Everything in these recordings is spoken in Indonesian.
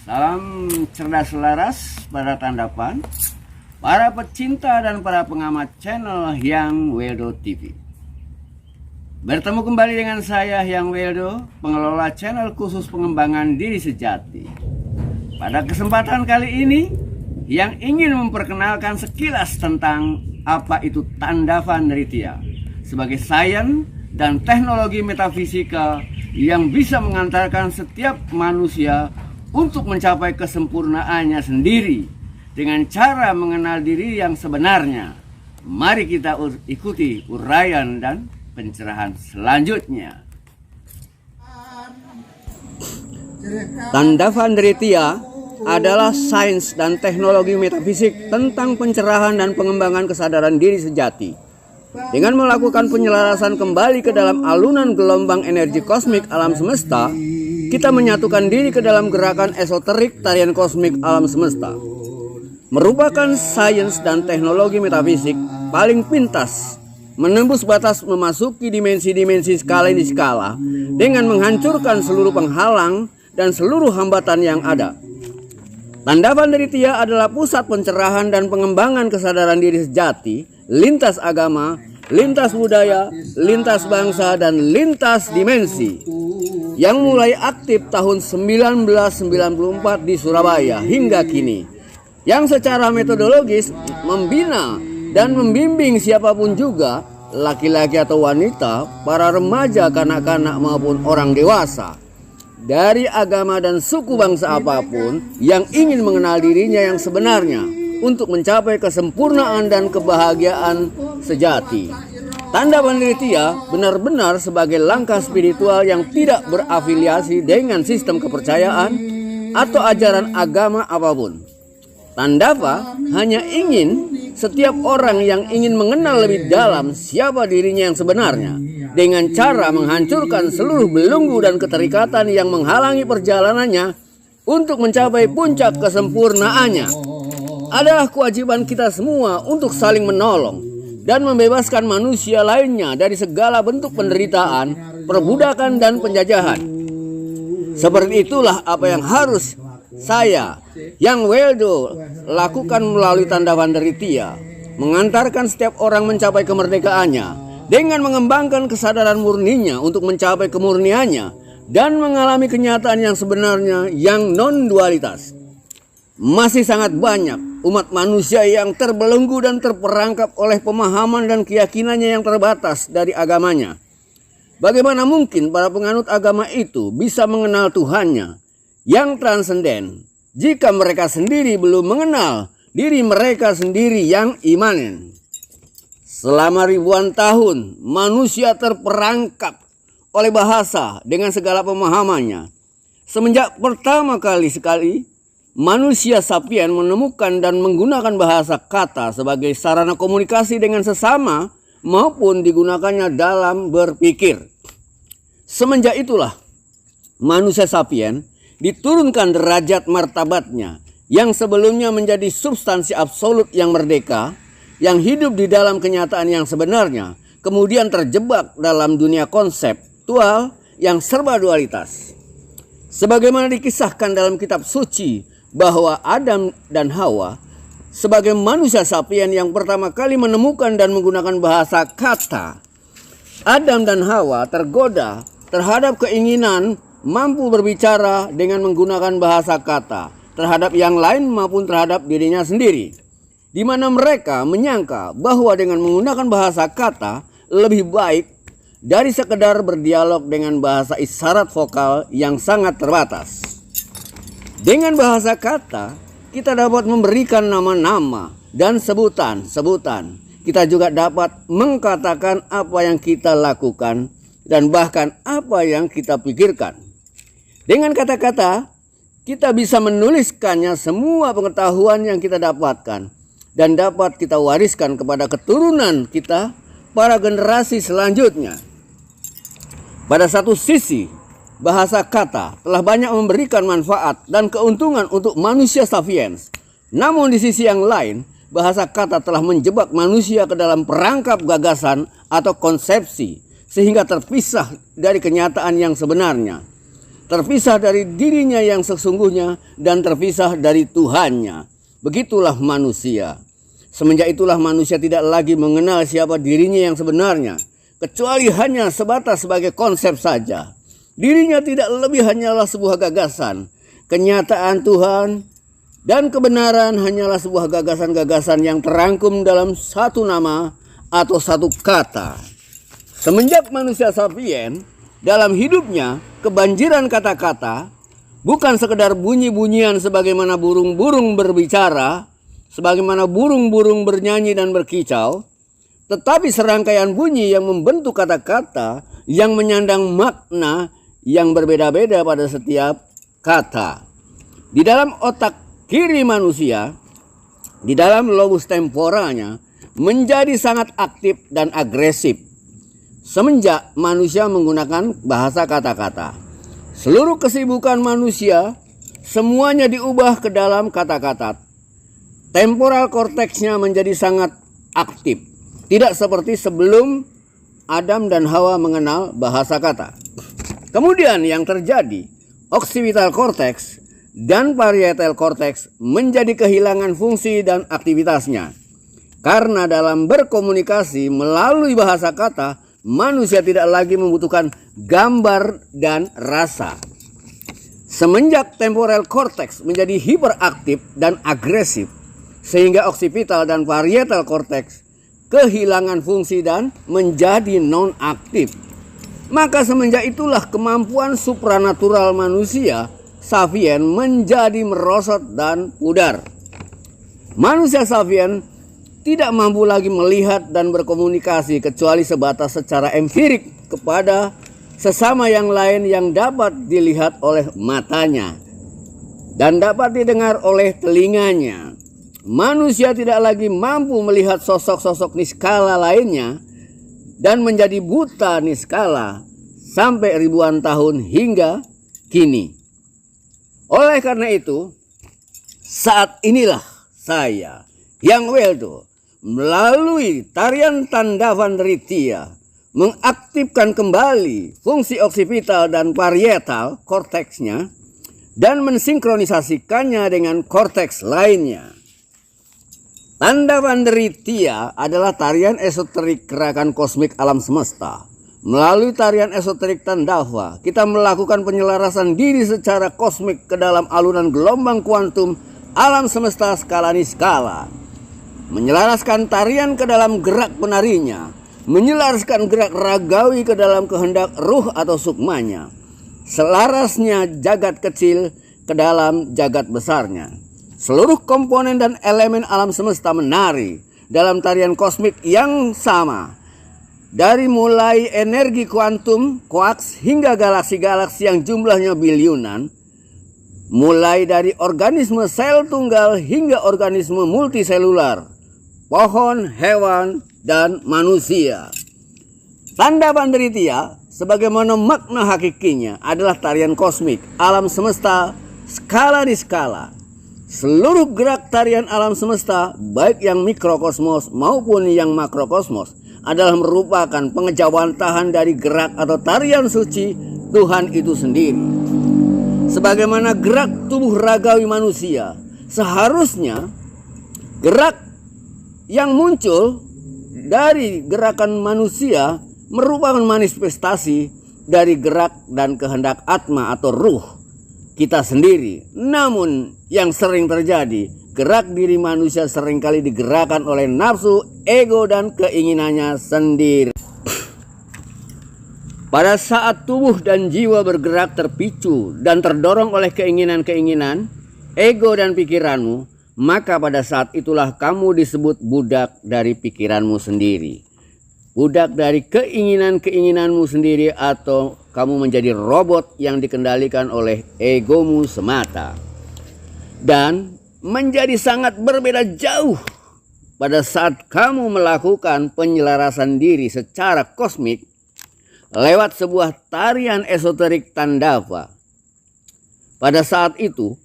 Salam cerdas selaras para tandapan, para pecinta dan para pengamat channel Hyang Weldo TV. Bertemu kembali dengan saya Hyang Weldo, pengelola channel khusus pengembangan diri sejati. Pada kesempatan kali ini, yang ingin memperkenalkan sekilas tentang apa itu Tandavan Nritya sebagai sains dan teknologi metafisika yang bisa mengantarkan setiap manusia untuk mencapai kesempurnaannya sendiri dengan cara mengenal diri yang sebenarnya. Mari kita ikuti uraian dan pencerahan selanjutnya. Tandavan Nritya adalah sains dan teknologi metafisik tentang pencerahan dan pengembangan kesadaran diri sejati. Dengan melakukan penyelarasan kembali ke dalam alunan gelombang energi kosmik alam semesta, kita menyatukan diri ke dalam gerakan esoterik tarian kosmik alam semesta. Merupakan sains dan teknologi metafisik paling pintas, menembus batas memasuki dimensi-dimensi skala ini skala dengan menghancurkan seluruh penghalang dan seluruh hambatan yang ada. Tandavan Nritya adalah pusat pencerahan dan pengembangan kesadaran diri sejati, lintas agama, lintas budaya, lintas bangsa, dan lintas dimensi yang mulai aktif tahun 1994 di Surabaya hingga kini, yang secara metodologis membina dan membimbing siapapun juga, laki-laki atau wanita, para remaja, kanak-kanak maupun orang dewasa, dari agama dan suku bangsa apapun yang ingin mengenal dirinya yang sebenarnya untuk mencapai kesempurnaan dan kebahagiaan sejati. Tandavan Nritya benar-benar sebagai langkah spiritual yang tidak berafiliasi dengan sistem kepercayaan atau ajaran agama apapun. Tandava hanya ingin setiap orang yang ingin mengenal lebih dalam siapa dirinya yang sebenarnya dengan cara menghancurkan seluruh belenggu dan keterikatan yang menghalangi perjalanannya untuk mencapai puncak kesempurnaannya. Adalah kewajiban kita semua untuk saling menolong dan membebaskan manusia lainnya dari segala bentuk penderitaan, perbudakan, dan penjajahan. Seperti itulah apa yang harus saya, Hyang Weldo, lakukan melalui Tandavan Nritya, mengantarkan setiap orang mencapai kemerdekaannya dengan mengembangkan kesadaran murninya untuk mencapai kemurniannya dan mengalami kenyataan yang sebenarnya yang non-dualitas. Masih sangat banyak umat manusia yang terbelenggu dan terperangkap oleh pemahaman dan keyakinannya yang terbatas dari agamanya. Bagaimana mungkin para penganut agama itu bisa mengenal Tuhannya yang transenden jika mereka sendiri belum mengenal diri mereka sendiri yang imanen? Selama ribuan tahun manusia terperangkap oleh bahasa dengan segala pemahamannya. Semenjak pertama kali manusia sapien menemukan dan menggunakan bahasa kata sebagai sarana komunikasi dengan sesama maupun digunakannya dalam berpikir. Semenjak itulah manusia sapien diturunkan derajat martabatnya yang sebelumnya menjadi substansi absolut yang merdeka, yang hidup di dalam kenyataan yang sebenarnya, kemudian terjebak dalam dunia konseptual yang serba dualitas. Sebagaimana dikisahkan dalam kitab suci bahwa Adam dan Hawa sebagai manusia sapien yang pertama kali menemukan dan menggunakan bahasa kata, Adam dan Hawa tergoda terhadap keinginan mampu berbicara dengan menggunakan bahasa kata terhadap yang lain maupun terhadap dirinya sendiri, di mana mereka menyangka bahwa dengan menggunakan bahasa kata lebih baik dari sekedar berdialog dengan bahasa isyarat vokal yang sangat terbatas. Dengan bahasa kata, kita dapat memberikan nama-nama dan sebutan-sebutan. Kita juga dapat mengatakan apa yang kita lakukan dan bahkan apa yang kita pikirkan. Dengan kata-kata, kita bisa menuliskannya semua pengetahuan yang kita dapatkan dan dapat kita wariskan kepada keturunan kita, para generasi selanjutnya. Pada satu sisi, bahasa kata telah banyak memberikan manfaat dan keuntungan untuk manusia sapiens. Namun di sisi yang lain, bahasa kata telah menjebak manusia ke dalam perangkap gagasan atau konsepsi sehingga terpisah dari kenyataan yang sebenarnya. terpisah dari dirinya yang sesungguhnya dan terpisah dari Tuhannya. Begitulah manusia. Semenjak itulah manusia tidak lagi mengenal siapa dirinya yang sebenarnya, kecuali hanya sebatas sebagai konsep saja. Dirinya tidak lebih hanyalah sebuah gagasan. Kenyataan Tuhan dan kebenaran hanyalah sebuah gagasan-gagasan yang terangkum dalam satu nama atau satu kata. Semenjak manusia sapien dalam hidupnya kebanjiran kata-kata, bukan sekedar bunyi-bunyian sebagaimana burung-burung berbicara, sebagaimana burung-burung bernyanyi dan berkicau, tetapi serangkaian bunyi yang membentuk kata-kata yang menyandang makna yang berbeda-beda pada setiap kata. Di dalam otak kiri manusia, di dalam lobus temporalnya, menjadi sangat aktif dan agresif. Semenjak manusia menggunakan bahasa kata-kata, seluruh kesibukan manusia semuanya diubah ke dalam kata-kata. Temporal korteksnya menjadi sangat aktif, tidak seperti sebelum Adam dan Hawa mengenal bahasa kata. Kemudian yang terjadi, occipital cortex dan parietal cortex menjadi kehilangan fungsi dan aktivitasnya. Karena dalam berkomunikasi melalui bahasa kata, manusia tidak lagi membutuhkan gambar dan rasa. Semenjak temporal cortex menjadi hiperaktif dan agresif, sehingga occipital dan parietal cortex kehilangan fungsi dan menjadi non-aktif. Maka semenjak itulah kemampuan supranatural manusia sapien menjadi merosot dan pudar. Manusia sapien tidak mampu lagi melihat dan berkomunikasi kecuali sebatas secara empirik kepada sesama yang lain yang dapat dilihat oleh matanya dan dapat didengar oleh telinganya. Manusia tidak lagi mampu melihat sosok-sosok niskala lainnya dan menjadi buta niskala sampai ribuan tahun hingga kini. Oleh karena itu, saat inilah saya, Yang Weldo, melalui tarian Tandavan Nritya mengaktifkan kembali fungsi occipital dan parietal korteksnya dan mensinkronisasikannya dengan korteks lainnya. Tandavan Nritya adalah tarian esoterik gerakan kosmik alam semesta. Melalui tarian esoterik Tandava, kita melakukan penyelarasan diri secara kosmik ke dalam alunan gelombang kuantum alam semesta skala niskala. Menyelaraskan tarian ke dalam gerak penarinya, menyelaraskan gerak ragawi ke dalam kehendak ruh atau sukmanya. Selarasnya jagat kecil ke dalam jagat besarnya. Seluruh komponen dan elemen alam semesta menari dalam tarian kosmik yang sama. Dari mulai energi kuantum, quarks, hingga galaksi-galaksi yang jumlahnya biliunan. Mulai dari organisme sel tunggal hingga organisme multiselular, pohon, hewan, dan manusia. Tandavan Nritya sebagaimana makna hakikinya adalah tarian kosmik alam semesta skala niskala. Seluruh gerak tarian alam semesta, baik yang mikrokosmos maupun yang makrokosmos, adalah merupakan pengejawantahan dari gerak atau tarian suci Tuhan itu sendiri. Sebagaimana gerak tubuh ragawi manusia, seharusnya gerak yang muncul dari gerakan manusia merupakan manifestasi dari gerak dan kehendak atma atau ruh kita sendiri. Namun yang sering terjadi, gerak diri manusia seringkali digerakkan oleh nafsu, ego, dan keinginannya sendiri. Pada saat tubuh dan jiwa bergerak terpicu dan terdorong oleh keinginan-keinginan, ego dan pikiranmu, maka pada saat itulah kamu disebut budak dari pikiranmu sendiri. Budak dari keinginan-keinginanmu sendiri, atau kamu menjadi robot yang dikendalikan oleh egomu semata. Dan menjadi sangat berbeda jauh pada saat kamu melakukan penyelarasan diri secara kosmik lewat sebuah tarian esoterik Tandava. Pada saat itu,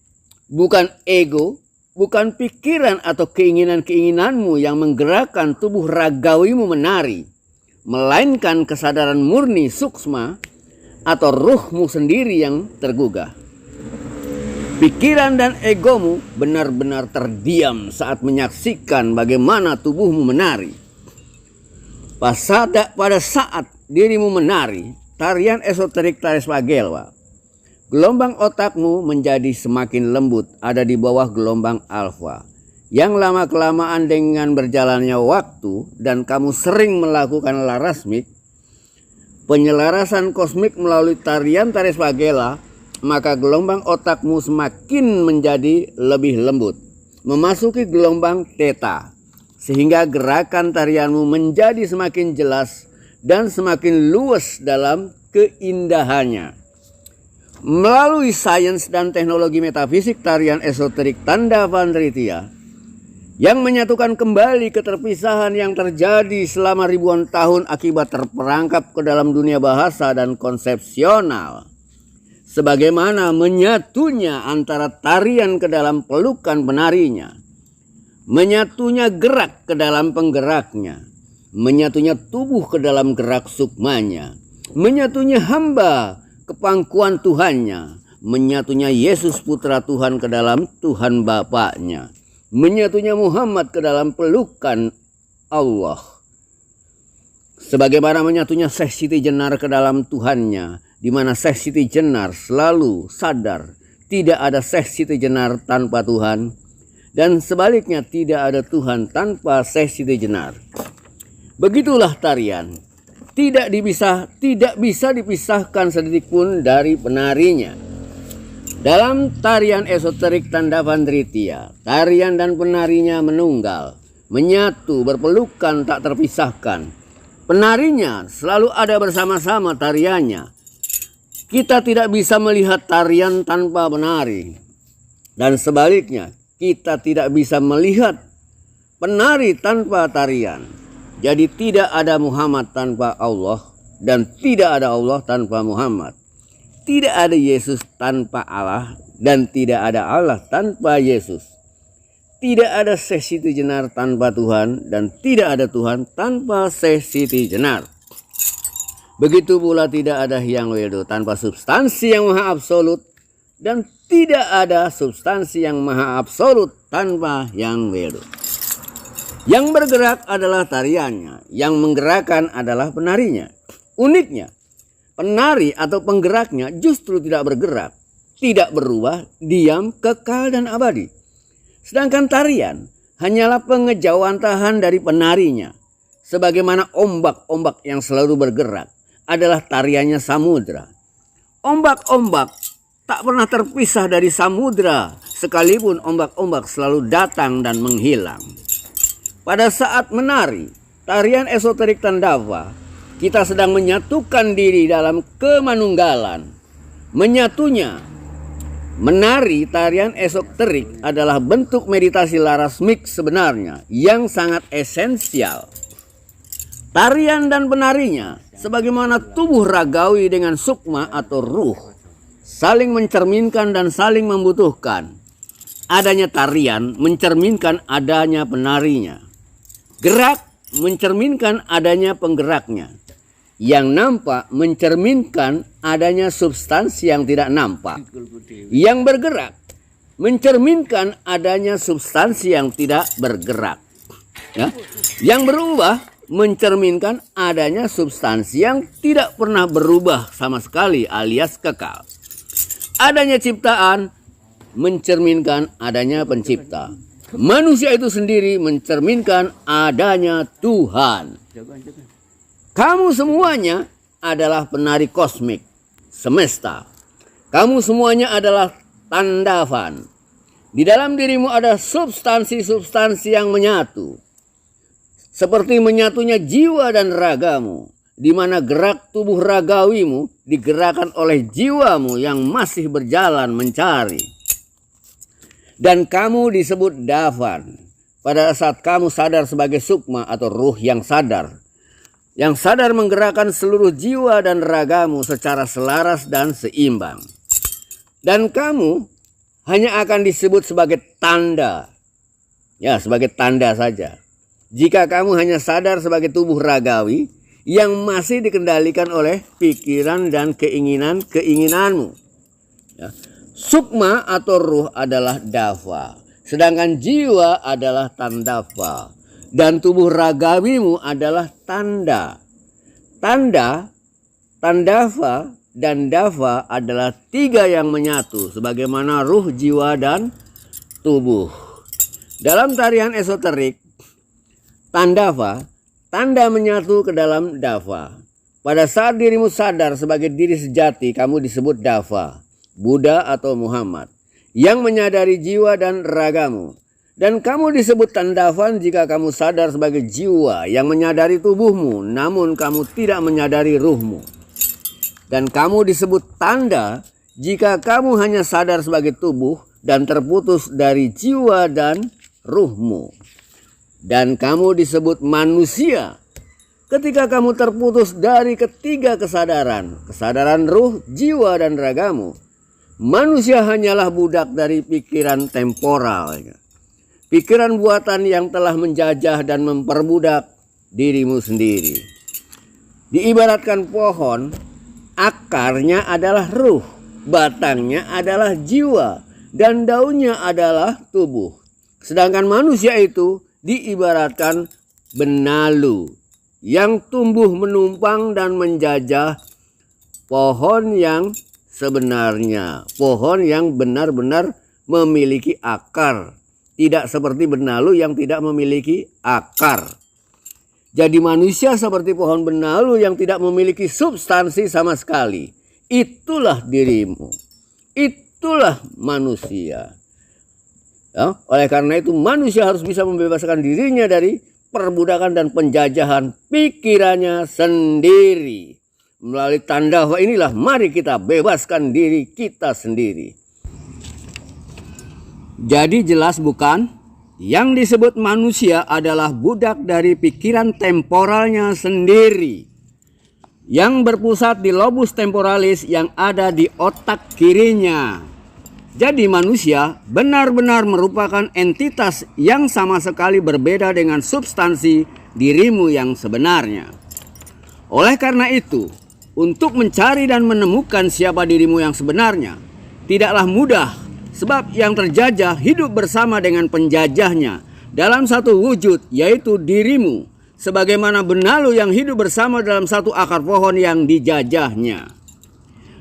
bukan ego, bukan pikiran atau keinginan-keinginanmu yang menggerakkan tubuh ragawimu menari, melainkan kesadaran murni suksma atau ruhmu sendiri yang tergugah. Pikiran dan egomu benar-benar terdiam saat menyaksikan bagaimana tubuhmu menari. Pada saat dirimu menari tarian esoterik Tarespagelwa, gelombang otakmu menjadi semakin lembut, ada di bawah gelombang alfa. Yang lama-kelamaan dengan berjalannya waktu dan kamu sering melakukan larasmik, penyelarasan kosmik melalui tarian Tarespagelwa, maka gelombang otakmu semakin menjadi lebih lembut, memasuki gelombang theta, sehingga gerakan tarianmu menjadi semakin jelas dan semakin luas dalam keindahannya. Melalui sains dan teknologi metafisik tarian esoterik Tanda Vandritia yang menyatukan kembali keterpisahan yang terjadi selama ribuan tahun akibat terperangkap ke dalam dunia bahasa dan konsepsional, sebagaimana menyatunya antara tarian ke dalam pelukan penarinya, menyatunya gerak ke dalam penggeraknya, menyatunya tubuh ke dalam gerak sukmanya, menyatunya hamba ke pangkuan Tuhannya, menyatunya Yesus Putra Tuhan ke dalam Tuhan Bapaknya, menyatunya Muhammad ke dalam pelukan Allah. Sebagaimana menyatunya Syekh Siti Jenar ke dalam Tuhannya, di mana Syekh Siti Jenar selalu sadar tidak ada Syekh Siti Jenar tanpa Tuhan, dan sebaliknya tidak ada Tuhan tanpa Syekh Siti Jenar. Begitulah tarian, tidak bisa dipisahkan sedetik pun dari penarinya. Dalam tarian esoterik Tanda Vandritia, tarian dan penarinya menunggal, menyatu, berpelukan, tak terpisahkan. Penarinya selalu ada bersama-sama tariannya. Kita tidak bisa melihat tarian tanpa penari, dan sebaliknya kita tidak bisa melihat penari tanpa tarian. Jadi tidak ada Muhammad tanpa Allah, dan tidak ada Allah tanpa Muhammad. Tidak ada Yesus tanpa Allah, dan tidak ada Allah tanpa Yesus. Tidak ada Syekh Siti Jenar tanpa Tuhan, dan tidak ada Tuhan tanpa Syekh Siti Jenar. Begitu pula tidak ada Hyang Wedo tanpa substansi yang maha absolut, dan tidak ada substansi yang maha absolut tanpa Hyang Wedo. Yang bergerak adalah tariannya, yang menggerakkan adalah penarinya. Uniknya, penari atau penggeraknya justru tidak bergerak, tidak berubah, diam, kekal dan abadi. Sedangkan tarian hanyalah pengejawantahan dari penarinya. Sebagaimana ombak-ombak yang selalu bergerak adalah tariannya samudra. Ombak-ombak tak pernah terpisah dari samudra, sekalipun ombak-ombak selalu datang dan menghilang. Pada saat menari tarian esoterik Tandava, kita sedang menyatukan diri dalam kemanunggalan. Menyatunya, menari tarian esoterik adalah bentuk meditasi larasmik sebenarnya yang sangat esensial. Tarian dan penarinya, sebagaimana tubuh ragawi dengan sukma atau ruh, saling mencerminkan dan saling membutuhkan. Adanya tarian mencerminkan adanya penarinya. Gerak mencerminkan adanya penggeraknya. Yang nampak mencerminkan adanya substansi yang tidak nampak. Yang bergerak mencerminkan adanya substansi yang tidak bergerak. Ya. Yang berubah mencerminkan adanya substansi yang tidak pernah berubah sama sekali alias kekal. Adanya ciptaan mencerminkan adanya pencipta. Manusia itu sendiri mencerminkan adanya Tuhan. Kamu semuanya adalah penari kosmik semesta. Kamu semuanya adalah Tandavan. Di dalam dirimu ada substansi-substansi yang menyatu. Seperti menyatunya jiwa dan ragamu, di mana gerak tubuh ragawimu digerakkan oleh jiwamu yang masih berjalan mencari. Dan kamu disebut Davan pada saat kamu sadar sebagai sukma atau ruh yang sadar menggerakkan seluruh jiwa dan ragamu secara selaras dan seimbang. Dan kamu hanya akan disebut sebagai tanda. Ya, sebagai tanda saja. Jika kamu hanya sadar sebagai tubuh ragawi yang masih dikendalikan oleh pikiran dan keinginanmu. Ya. Sukma atau ruh adalah dafa, sedangkan jiwa adalah tandafa, dan tubuh ragawimu adalah tanda. Tanda, tandafa, dan dafa adalah tiga yang menyatu sebagaimana ruh, jiwa, dan tubuh. Dalam tarian esoterik, tandafa, tanda menyatu ke dalam dafa. Pada saat dirimu sadar sebagai diri sejati, kamu disebut dafa, Buddha atau Muhammad, yang menyadari jiwa dan ragamu. Dan kamu disebut tandafan jika kamu sadar sebagai jiwa yang menyadari tubuhmu, namun kamu tidak menyadari ruhmu. Dan kamu disebut tanda jika kamu hanya sadar sebagai tubuh dan terputus dari jiwa dan ruhmu. Dan kamu disebut manusia ketika kamu terputus dari ketiga kesadaran ruh, jiwa, dan ragamu. Manusia hanyalah budak dari pikiran temporal, pikiran buatan yang telah menjajah dan memperbudak dirimu sendiri. Diibaratkan pohon, akarnya adalah ruh, batangnya adalah jiwa, dan daunnya adalah tubuh. Sedangkan manusia itu diibaratkan benalu yang tumbuh menumpang dan menjajah pohon yang sebenarnya, pohon yang benar-benar memiliki akar, tidak seperti benalu yang tidak memiliki akar. Jadi manusia seperti pohon benalu yang tidak memiliki substansi sama sekali. Itulah dirimu, itulah manusia. Ya, oleh karena itu manusia harus bisa membebaskan dirinya dari perbudakan dan penjajahan pikirannya sendiri. Melalui tandafa inilah mari kita bebaskan diri kita sendiri. Jadi jelas bukan? Yang disebut manusia adalah budak dari pikiran temporalnya sendiri, yang berpusat di lobus temporalis yang ada di otak kirinya. Jadi manusia benar-benar merupakan entitas yang sama sekali berbeda dengan substansi dirimu yang sebenarnya. Oleh karena itu, untuk mencari dan menemukan siapa dirimu yang sebenarnya tidaklah mudah, sebab yang terjajah hidup bersama dengan penjajahnya dalam satu wujud, yaitu dirimu, sebagaimana benalu yang hidup bersama dalam satu akar pohon yang dijajahnya.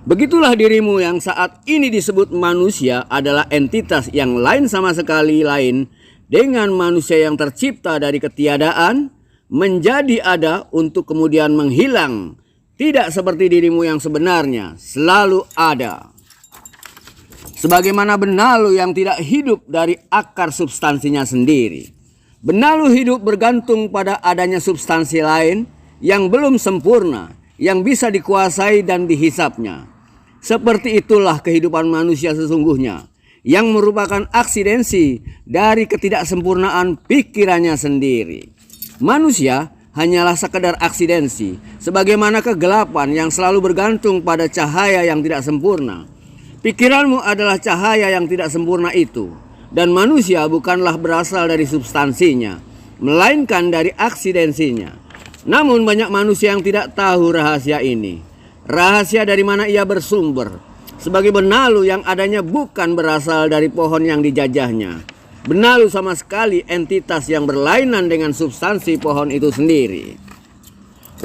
Begitulah dirimu yang saat ini disebut manusia adalah entitas yang lain sama sekali lain dengan manusia yang tercipta dari ketiadaan menjadi ada untuk kemudian menghilang. Tidak seperti dirimu yang sebenarnya selalu ada. Sebagaimana benalu yang tidak hidup dari akar substansinya sendiri. Benalu hidup bergantung pada adanya substansi lain yang belum sempurna, yang bisa dikuasai dan dihisapnya. Seperti itulah kehidupan manusia sesungguhnya, yang merupakan aksidensi dari ketidaksempurnaan pikirannya sendiri. Manusia hanyalah sekedar aksidensi, sebagaimana kegelapan yang selalu bergantung pada cahaya yang tidak sempurna. Pikiranmu adalah cahaya yang tidak sempurna itu, dan manusia bukanlah berasal dari substansinya, melainkan dari aksidensinya. Namun banyak manusia yang tidak tahu rahasia ini. Rahasia dari mana ia bersumber, sebagai benalu yang adanya bukan berasal dari pohon yang dijajahnya. Benalu sama sekali entitas yang berlainan dengan substansi pohon itu sendiri.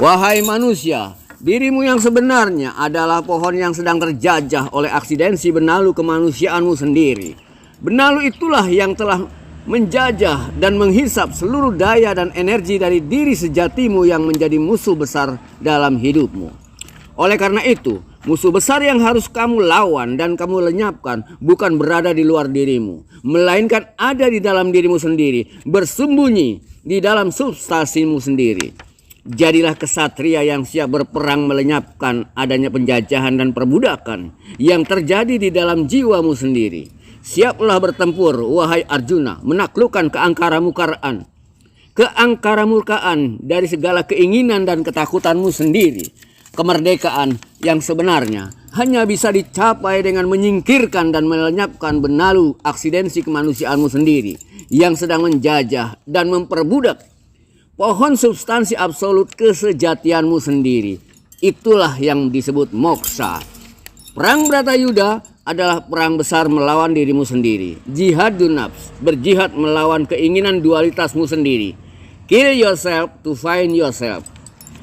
Wahai manusia, dirimu yang sebenarnya adalah pohon yang sedang terjajah oleh aksidensi benalu kemanusiaanmu sendiri. Benalu itulah yang telah menjajah dan menghisap seluruh daya dan energi dari diri sejatimu yang menjadi musuh besar dalam hidupmu. Oleh karena itu, musuh besar yang harus kamu lawan dan kamu lenyapkan bukan berada di luar dirimu, melainkan ada di dalam dirimu sendiri, bersembunyi di dalam substansimu sendiri. Jadilah kesatria yang siap berperang melenyapkan adanya penjajahan dan perbudakan yang terjadi di dalam jiwamu sendiri. Siaplah bertempur, wahai Arjuna, menaklukkan keangkaramurkaan dari segala keinginan dan ketakutanmu sendiri. Kemerdekaan yang sebenarnya hanya bisa dicapai dengan menyingkirkan dan melenyapkan benalu aksidensi kemanusiaanmu sendiri yang sedang menjajah dan memperbudak pohon substansi absolut kesejatianmu sendiri. Itulah yang disebut moksa. Perang Bratayuda adalah perang besar melawan dirimu sendiri. Jihadun nafs, berjihad melawan keinginan dualitasmu sendiri. Kill yourself to find yourself.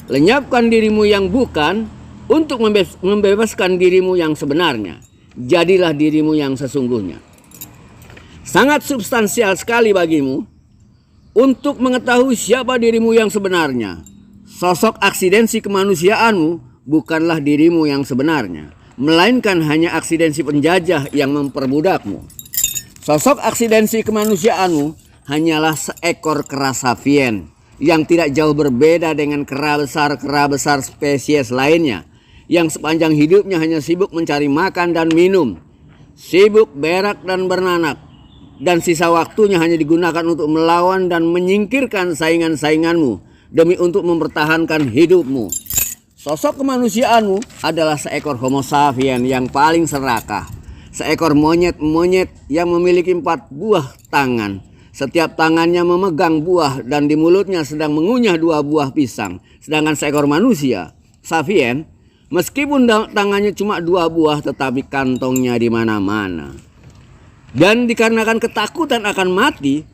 Lenyapkan dirimu yang bukan untuk membebaskan dirimu yang sebenarnya. Jadilah dirimu yang sesungguhnya. Sangat substansial sekali bagimu untuk mengetahui siapa dirimu yang sebenarnya. Sosok aksidensi kemanusiaanmu bukanlah dirimu yang sebenarnya, melainkan hanya aksidensi penjajah yang memperbudakmu. Sosok aksidensi kemanusiaanmu hanyalah seekor kera sapien yang tidak jauh berbeda dengan kera besar spesies lainnya, yang sepanjang hidupnya hanya sibuk mencari makan dan minum, sibuk berak dan beranak, dan sisa waktunya hanya digunakan untuk melawan dan menyingkirkan saingan-sainganmu demi untuk mempertahankan hidupmu. Sosok kemanusiaanmu adalah seekor homo sapien yang paling serakah. Seekor monyet-monyet yang memiliki 4 buah tangan. Setiap tangannya memegang buah dan di mulutnya sedang mengunyah 2 buah pisang. Sedangkan seekor manusia, sapien, meskipun tangannya cuma 2 buah tetapi kantongnya di mana-mana. Dan dikarenakan ketakutan akan mati,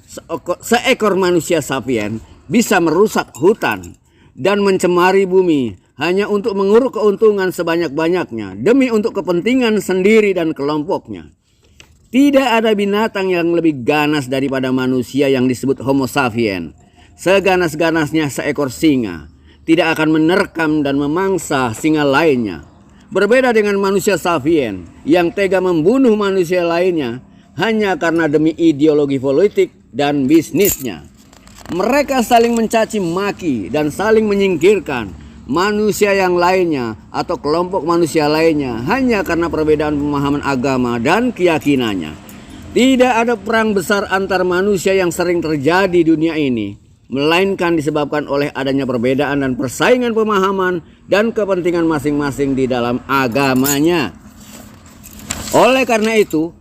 seekor manusia sapien bisa merusak hutan dan mencemari bumi hanya untuk menguruk keuntungan sebanyak-banyaknya demi untuk kepentingan sendiri dan kelompoknya. Tidak ada binatang yang lebih ganas daripada manusia yang disebut homo sapien. Seganas-ganasnya seekor singa tidak akan menerkam dan memangsa singa lainnya. Berbeda dengan manusia sapien yang tega membunuh manusia lainnya hanya karena demi ideologi politik dan bisnisnya. Mereka saling mencaci maki dan saling menyingkirkan manusia yang lainnya atau kelompok manusia lainnya hanya karena perbedaan pemahaman agama dan keyakinannya. Tidak ada perang besar antar manusia yang sering terjadi di dunia ini, melainkan disebabkan oleh adanya perbedaan dan persaingan pemahaman dan kepentingan masing-masing di dalam agamanya. Oleh karena itu,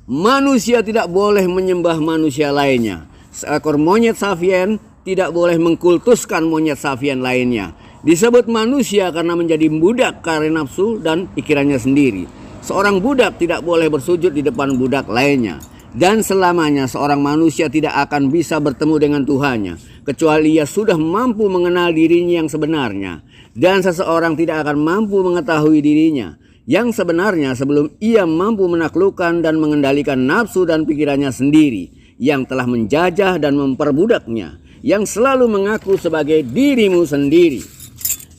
manusia tidak boleh menyembah manusia lainnya. Seekor monyet sapien tidak boleh mengkultuskan monyet sapien lainnya. Disebut manusia karena menjadi budak karena nafsu dan pikirannya sendiri. Seorang budak tidak boleh bersujud di depan budak lainnya. Dan selamanya seorang manusia tidak akan bisa bertemu dengan Tuhannya kecuali ia sudah mampu mengenal dirinya yang sebenarnya. Dan seseorang tidak akan mampu mengetahui dirinya yang sebenarnya sebelum ia mampu menaklukkan dan mengendalikan nafsu dan pikirannya sendiri yang telah menjajah dan memperbudaknya, yang selalu mengaku sebagai dirimu sendiri.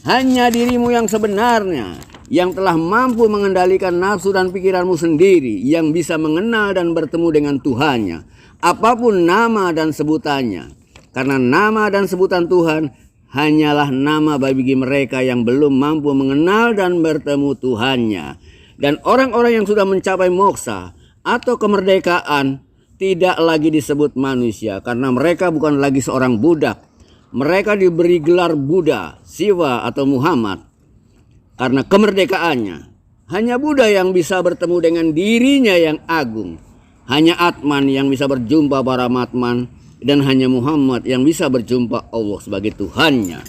Hanya dirimu yang sebenarnya yang telah mampu mengendalikan nafsu dan pikiranmu sendiri, yang bisa mengenal dan bertemu dengan Tuhannya, apapun nama dan sebutannya. Karena nama dan sebutan Tuhan hanyalah nama bagi mereka yang belum mampu mengenal dan bertemu Tuhannya. Dan orang-orang yang sudah mencapai moksa atau kemerdekaan tidak lagi disebut manusia karena mereka bukan lagi seorang budak. Mereka diberi gelar Buddha, Siwa atau Muhammad karena kemerdekaannya. Hanya Buddha yang bisa bertemu dengan dirinya yang agung. Hanya Atman yang bisa berjumpa para Matman, dan hanya Muhammad yang bisa berjumpa Allah sebagai Tuhannya.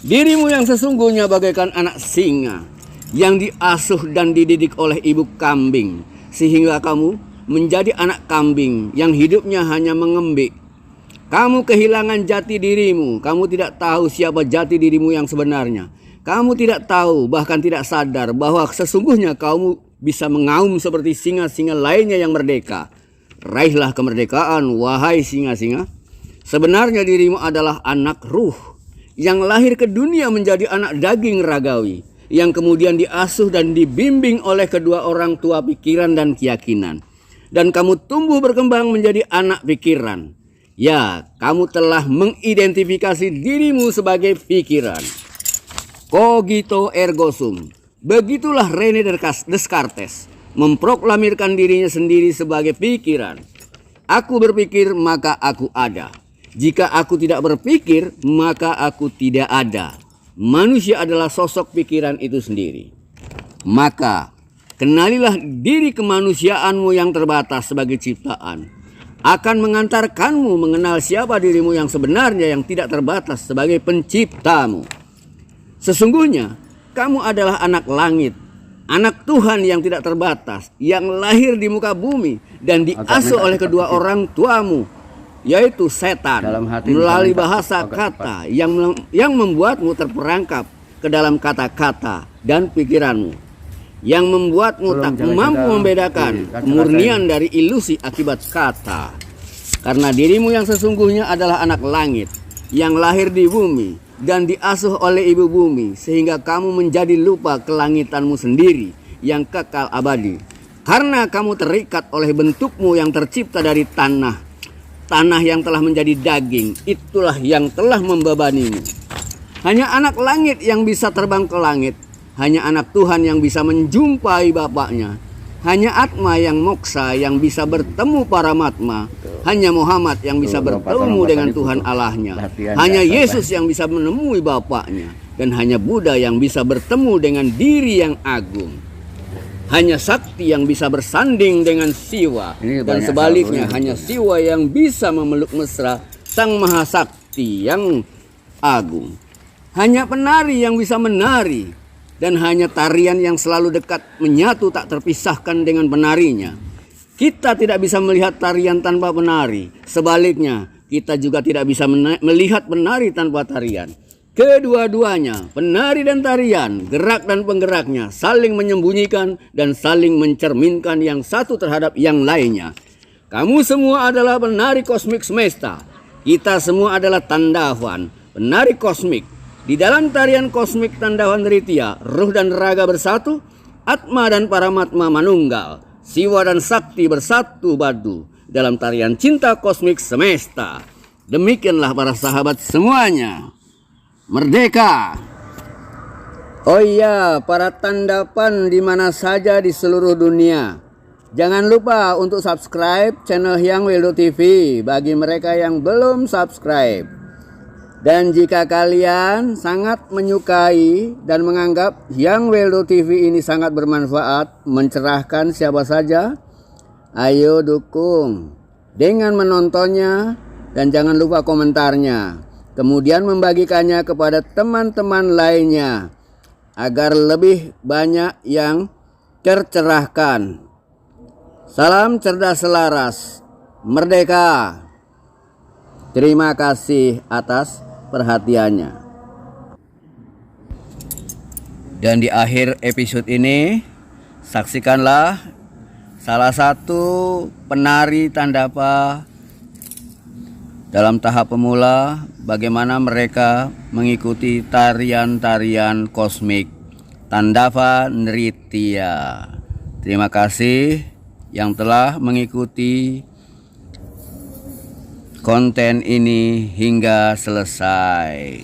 Dirimu yang sesungguhnya bagaikan anak singa yang diasuh dan dididik oleh ibu kambing, sehingga kamu menjadi anak kambing yang hidupnya hanya mengembik. Kamu kehilangan jati dirimu. Kamu tidak tahu siapa jati dirimu yang sebenarnya. Kamu tidak tahu, bahkan tidak sadar bahwa sesungguhnya kamu bisa mengaum seperti singa-singa lainnya yang merdeka. Raihlah kemerdekaan, wahai singa-singa. Sebenarnya dirimu adalah anak ruh yang lahir ke dunia menjadi anak daging ragawi, yang kemudian diasuh dan dibimbing oleh kedua orang tua pikiran dan keyakinan. Dan kamu tumbuh berkembang menjadi anak pikiran. Ya, kamu telah mengidentifikasi dirimu sebagai pikiran. Cogito ergo sum. Begitulah René Descartes memproklamirkan dirinya sendiri sebagai pikiran. Aku berpikir maka aku ada. Jika aku tidak berpikir maka aku tidak ada. Manusia adalah sosok pikiran itu sendiri. Maka kenalilah diri kemanusiaanmu yang terbatas sebagai ciptaan. akan mengantarkanmu mengenal siapa dirimu yang sebenarnya yang tidak terbatas sebagai penciptamu. Sesungguhnya kamu adalah anak langit, anak Tuhan yang tidak terbatas, yang lahir di muka bumi dan diasuh oleh kedua orang tuamu, yaitu setan, melalui bahasa kata yang membuatmu terperangkap ke dalam kata-kata dan pikiranmu, yang membuatmu tak mampu membedakan kemurnian dari ilusi akibat kata. Karena dirimu yang sesungguhnya adalah anak langit, yang lahir di bumi dan diasuh oleh ibu bumi, sehingga kamu menjadi lupa kelangitanmu sendiri yang kekal abadi. Karena kamu terikat oleh bentukmu yang tercipta dari tanah yang telah menjadi daging, itulah yang telah membebanimu. Hanya anak langit yang bisa terbang ke langit, hanya anak Tuhan yang bisa menjumpai Bapaknya, hanya Atma yang moksa yang bisa bertemu Paramatma, hanya Muhammad yang bisa bertemu dengan Tuhan Allahnya, hanya Yesus yang bisa menemui Bapaknya, dan hanya Buddha yang bisa bertemu dengan diri yang agung. Hanya Sakti yang bisa bersanding dengan Siwa, dan sebaliknya hanya Siwa yang bisa memeluk mesra Sang Maha Sakti yang agung. Hanya penari yang bisa menari, dan hanya tarian yang selalu dekat menyatu tak terpisahkan dengan penarinya. Kita tidak bisa melihat tarian tanpa penari, sebaliknya kita juga tidak bisa melihat penari tanpa tarian. Kedua-duanya, penari dan tarian, gerak dan penggeraknya, saling menyembunyikan dan saling mencerminkan yang satu terhadap yang lainnya. Kamu semua adalah penari kosmik semesta. Kita semua adalah Tandavan, penari kosmik. Di dalam tarian kosmik Tandavan Nritya, ruh dan raga bersatu, Atma dan Paramatma manunggal, Siwa dan Sakti bersatu padu dalam tarian cinta kosmik semesta. Demikianlah para sahabat semuanya. Merdeka. Oh iya, para Tandavan di mana saja di seluruh dunia, jangan lupa untuk subscribe channel Hyang Wildo TV bagi mereka yang belum subscribe. Dan jika kalian sangat menyukai dan menganggap Hyang Wildo TV ini sangat bermanfaat, mencerahkan siapa saja, ayo dukung dengan menontonnya dan jangan lupa komentarnya. Kemudian membagikannya kepada teman-teman lainnya agar lebih banyak yang tercerahkan. Salam cerdas selaras, merdeka. Terima kasih atas perhatiannya. Dan di akhir episode ini, saksikanlah salah satu penari Tandava dalam tahap pemula, bagaimana mereka mengikuti tarian-tarian kosmik Tandava Nritya. Terima kasih yang telah mengikuti konten ini hingga selesai.